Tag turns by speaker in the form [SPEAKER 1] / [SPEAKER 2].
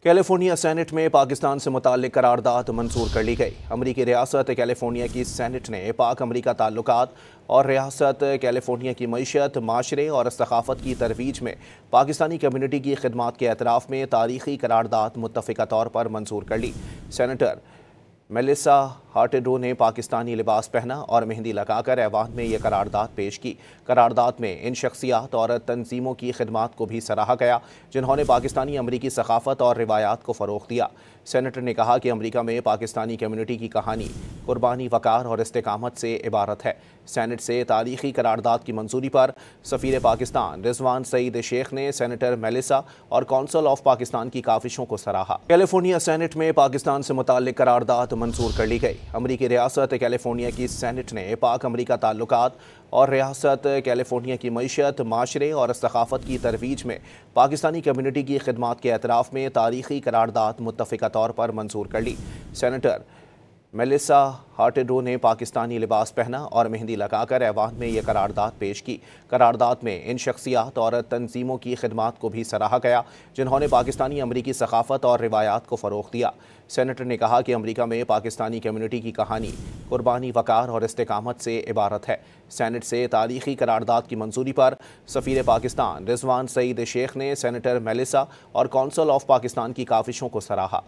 [SPEAKER 1] California senate में पाकिस्तान से मुताल्लिक करारदाद मंजूर कर ली गई। अमरीकी रियासत कैलिफोर्निया की सेनेट ने पाक अमरीका ताल्लुकात और रियासत कैलिफोर्निया की मईशत, माशरे और सकाफत की तरवीज में पाकिस्तानी कम्यूनिटी की खिदमात के एतराफ़ में तारीखी करारदाद मुत्तफ़िका तौर पर मंजूर कर ली। सेनेटर मेलिसा हार्टेडो ने पाकिस्तानी लिबास पहना और मेहंदी लगाकर ऐवान में यह करारदाद पेश की। करारदाद में इन शख्सियात और तंजीमों की खिदमात को भी सराहा गया जिन्होंने पाकिस्तानी अमरीकी सकाफत और रिवायात को फ़रोग़ दिया। सेनेटर ने कहा कि अमरीका में पाकिस्तानी कम्यूनिटी की कहानी कुर्बानी, वक़ार और इस्तेकामत से इबारत है। सेनेट से तारीखी करारदाद की मंजूरी पर सफ़ीर पाकिस्तान रिजवान सईद शेख ने सेनेटर मेलिसा और कौंसिल ऑफ पाकिस्तान की काविशों को सराहा। कैलिफोर्निया सेनेट में पाकिस्तान से मुताल्लिक करारदाद मंजूर कर ली गई। अमरीकी रियासत कैलिफोर्निया की सेनेट ने पाक अमरीका ताल्लुकात और रियासत कैलिफोर्निया की मईशत, माशरे और सकाफत की तरवीज में पाकिस्तानी कम्यूनिटी की खिदमात के एतराफ़ में तारीखी करारदाद मुत्तफ़िका तौर पर मंजूर कर ली। सेनेटर मेलिसा हार्टेडो ने पाकिस्तानी लिबास पहना और मेहंदी लगाकर ऐवान में यह करारदाद पेश की। करारदाद में इन शख्सियात और तंजीमों की खिदमात को भी सराहा गया जिन्होंने पाकिस्तानी अमरीकी सकाफत और रिवायात को फ़रोग़ दिया। सेनेटर ने कहा कि अमरीका में पाकिस्तानी कम्यूनिटी की कहानी कुर्बानी, वक़ार और इस्तेकामत से इबारत है। सेनेट से तारीखी करारदाद की मंजूरी पर सफ़ीर पाकिस्तान रिजवान सईद शेख ने सेनेटर मेलिसा और कौंसिल ऑफ पाकिस्तान की काविशों को सराहा।